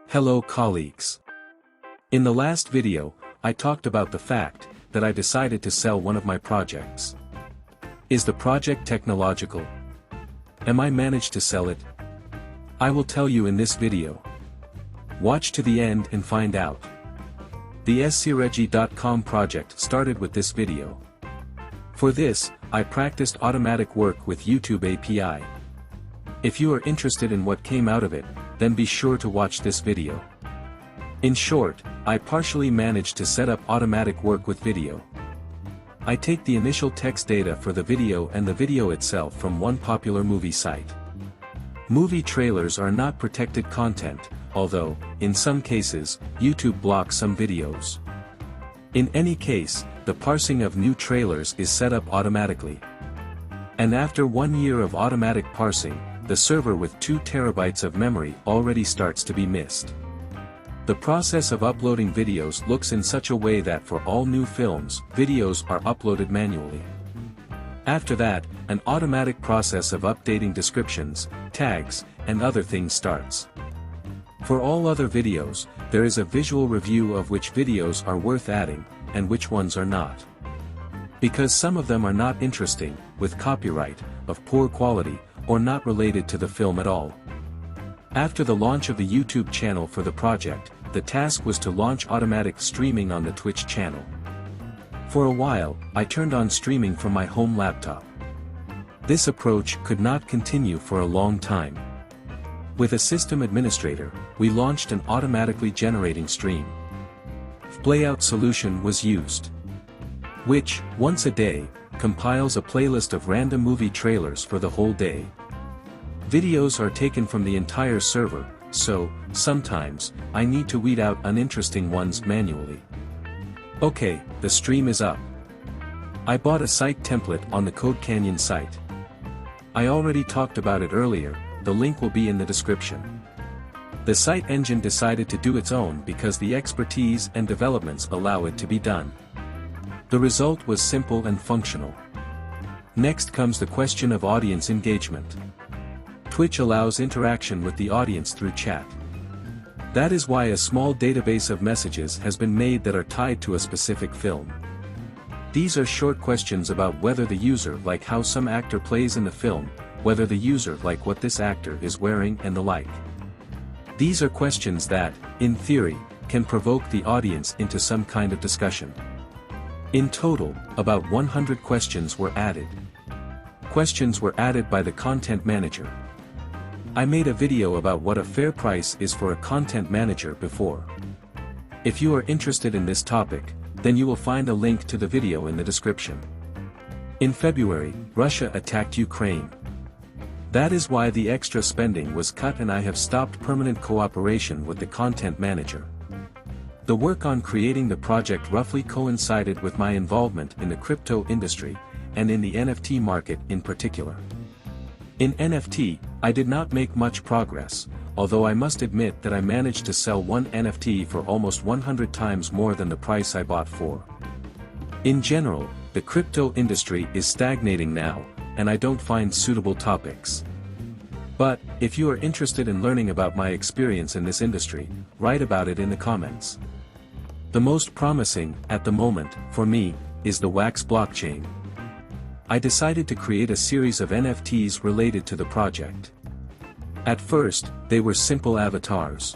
Hello colleagues. In the last video, I talked about the fact that I decided to sell one of my projects. Is the project technological? Am I managed to sell it? I will tell you in this video. Watch to the end and find out. The scregi.com project started with this video. For this, I practiced automatic work with YouTube API. If you are interested in what came out of it, then be sure to watch this video. In short, I partially managed to set up automatic work with video. I take the initial text data for the video and the video itself from one popular movie site. Movie trailers are not protected content, although, in some cases, YouTube blocks some videos. In any case, the parsing of new trailers is set up automatically. And after 1 year of automatic parsing, the server with 2 terabytes of memory already starts to be missed. The process of uploading videos looks in such a way that for all new films, videos are uploaded manually. After that, an automatic process of updating descriptions, tags, and other things starts. For all other videos, there is a visual review of which videos are worth adding, and which ones are not. Because some of them are not interesting, with copyright, of poor quality, or not related to the film at all. After the launch of the YouTube channel for the project, the task was to launch automatic streaming on the Twitch channel. For a while, I turned on streaming from my home laptop. This approach could not continue for a long time. With a system administrator, we launched an automatically generating stream. Playout solution was used, which, once a day, compiles a playlist of random movie trailers for the whole day. Videos are taken from the entire server, so, sometimes, I need to weed out uninteresting ones manually. Okay, the stream is up. I bought a site template on the Code Canyon site. I already talked about it earlier, the link will be in the description. The site engine decided to do its own because the expertise and developments allow it to be done. The result was simple and functional. Next comes the question of audience engagement. Twitch allows interaction with the audience through chat. That is why a small database of messages has been made that are tied to a specific film. These are short questions about whether the user like how some actor plays in the film, whether the user like what this actor is wearing and the like. These are questions that, in theory, can provoke the audience into some kind of discussion. In total, about 100 questions were added. Questions were added by the content manager. I made a video about what a fair price is for a content manager before. If you are interested in this topic, then you will find a link to the video in the description. In February, Russia attacked Ukraine. That is why the extra spending was cut and I have stopped permanent cooperation with the content manager. The work on creating the project roughly coincided with my involvement in the crypto industry, and in the NFT market in particular. In NFT, I did not make much progress, although I must admit that I managed to sell one NFT for almost 100 times more than the price I bought for. In general, the crypto industry is stagnating now, and I don't find suitable topics. But, if you are interested in learning about my experience in this industry, write about it in the comments. The most promising, at the moment, for me, is the Wax blockchain. I decided to create a series of NFTs related to the project. At first, they were simple avatars.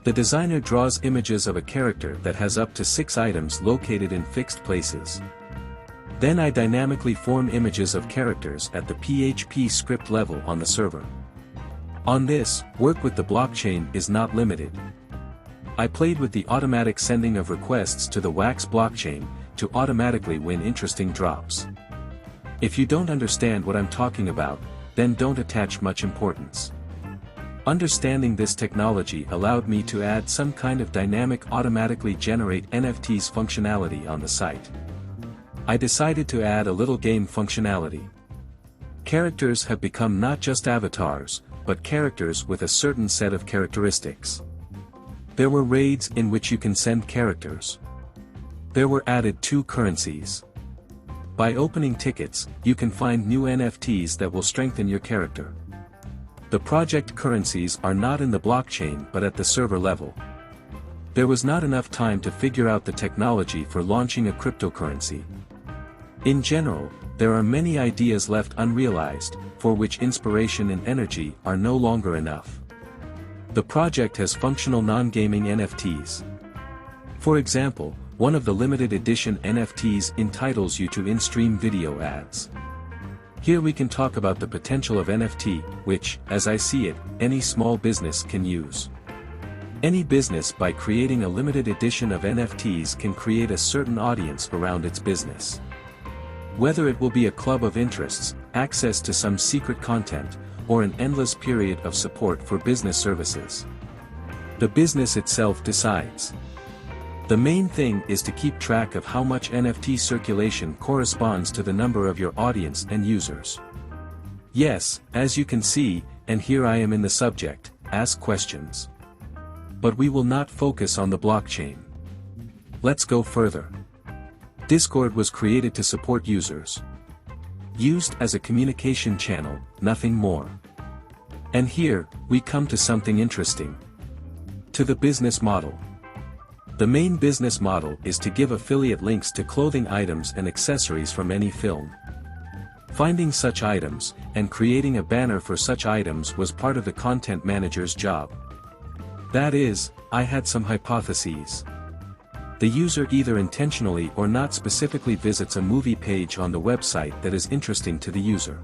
The designer draws images of a character that has up to 6 items located in fixed places. Then I dynamically form images of characters at the PHP script level on the server. On this, work with the blockchain is not limited. I played with the automatic sending of requests to the Wax blockchain, to automatically win interesting drops. If you don't understand what I'm talking about, then don't attach much importance. Understanding this technology allowed me to add some kind of dynamic automatically generate NFTs functionality on the site. I decided to add a little game functionality. Characters have become not just avatars, but characters with a certain set of characteristics. There were raids in which you can send characters. There were added 2 currencies. By opening tickets, you can find new NFTs that will strengthen your character. The project currencies are not in the blockchain but at the server level. There was not enough time to figure out the technology for launching a cryptocurrency. In general, there are many ideas left unrealized, for which inspiration and energy are no longer enough. The project has functional non-gaming NFTs. For example, one of the limited edition NFTs entitles you to in-stream video ads. Here we can talk about the potential of NFT, which, as I see it, any small business can use. Any business by creating a limited edition of NFTs can create a certain audience around its business. Whether it will be a club of interests, access to some secret content, or an endless period of support for business services. The business itself decides. The main thing is to keep track of how much NFT circulation corresponds to the number of your audience and users. Yes, as you can see, and here I am in the subject, ask questions. But we will not focus on the blockchain. Let's go further. Discord was created to support users. Used as a communication channel, nothing more. And here, we come to something interesting. To the business model. The main business model is to give affiliate links to clothing items and accessories from any film. Finding such items, and creating a banner for such items was part of the content manager's job. That is, I had some hypotheses. The user either intentionally or not specifically visits a movie page on the website that is interesting to the user.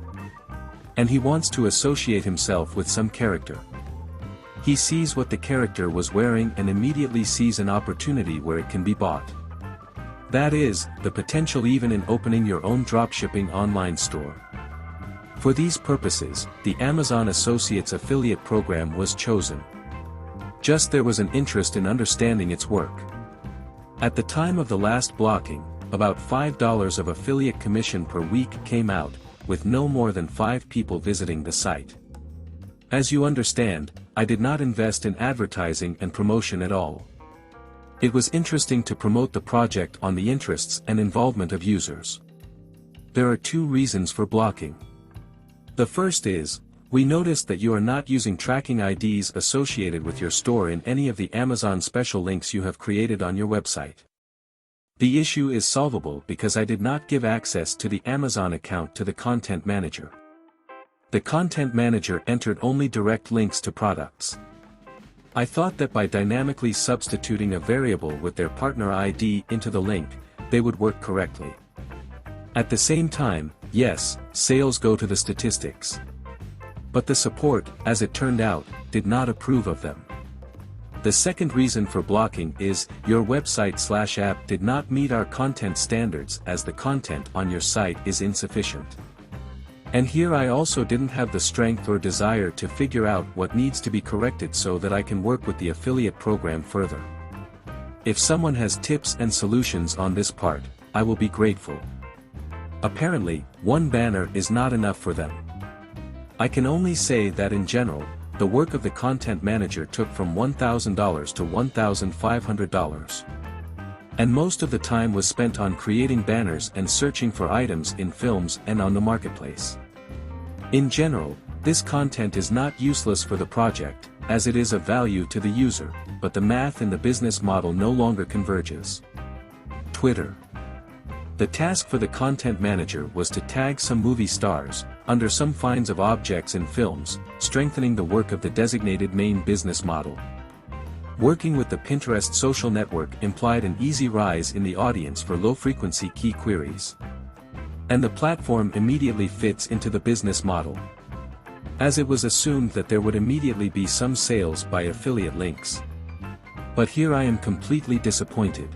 And he wants to associate himself with some character. He sees what the character was wearing and immediately sees an opportunity where it can be bought. That is, the potential even in opening your own dropshipping online store. For these purposes, the Amazon Associates affiliate program was chosen. Just there was an interest in understanding its work. At the time of the last blocking, about $5 of affiliate commission per week came out, with no more than 5 people visiting the site. As you understand, I did not invest in advertising and promotion at all. It was interesting to promote the project on the interests and involvement of users. There are 2 reasons for blocking. The first is, we noticed that you are not using tracking IDs associated with your store in any of the Amazon special links you have created on your website. The issue is solvable because I did not give access to the Amazon account to the content manager. The content manager entered only direct links to products. I thought that by dynamically substituting a variable with their partner ID into the link, they would work correctly. At the same time, yes, sales go to the statistics. But the support, as it turned out, did not approve of them. The second reason for blocking is, your website/app did not meet our content standards as the content on your site is insufficient. And here I also didn't have the strength or desire to figure out what needs to be corrected so that I can work with the affiliate program further. If someone has tips and solutions on this part, I will be grateful. Apparently, one banner is not enough for them. I can only say that in general, the work of the content manager took from $1,000 to $1,500. And most of the time was spent on creating banners and searching for items in films and on the marketplace. In general, this content is not useless for the project, as it is of value to the user, but the math in the business model no longer converges. Twitter. The task for the content manager was to tag some movie stars, under some finds of objects in films, strengthening the work of the designated main business model. Working with the Pinterest social network implied an easy rise in the audience for low-frequency key queries. And the platform immediately fits into the business model. As it was assumed that there would immediately be some sales by affiliate links. But here I am completely disappointed.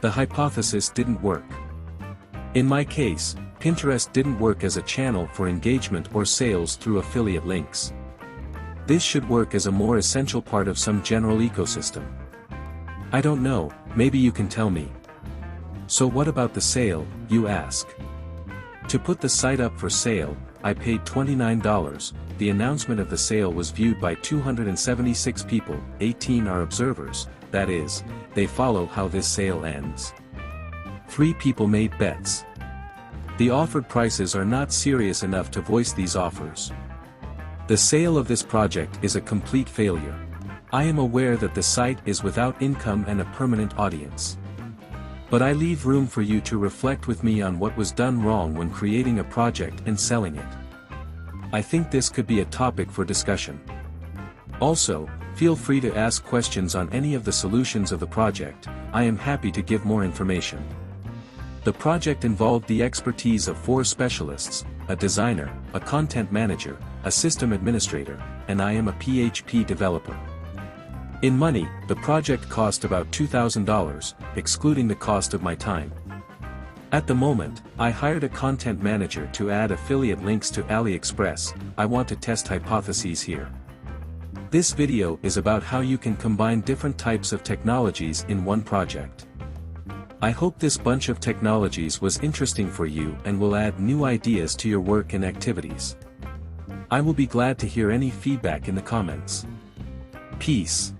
The hypothesis didn't work. In my case, Pinterest didn't work as a channel for engagement or sales through affiliate links. This should work as a more essential part of some general ecosystem. I don't know, maybe you can tell me. So what about the sale, you ask? To put the site up for sale, I paid $29, the announcement of the sale was viewed by 276 people, 18 are observers, that is, they follow how this sale ends. 3 people made bets. The offered prices are not serious enough to voice these offers. The sale of this project is a complete failure. I am aware that the site is without income and a permanent audience. But I leave room for you to reflect with me on what was done wrong when creating a project and selling it. I think this could be a topic for discussion. Also, feel free to ask questions on any of the solutions of the project. I am happy to give more information. The project involved the expertise of 4 specialists, a designer, a content manager, a system administrator, and I am a PHP developer. In money, the project cost about $2,000, excluding the cost of my time. At the moment, I hired a content manager to add affiliate links to AliExpress. I want to test hypotheses here. This video is about how you can combine different types of technologies in one project. I hope this bunch of technologies was interesting for you and will add new ideas to your work and activities. I will be glad to hear any feedback in the comments. Peace.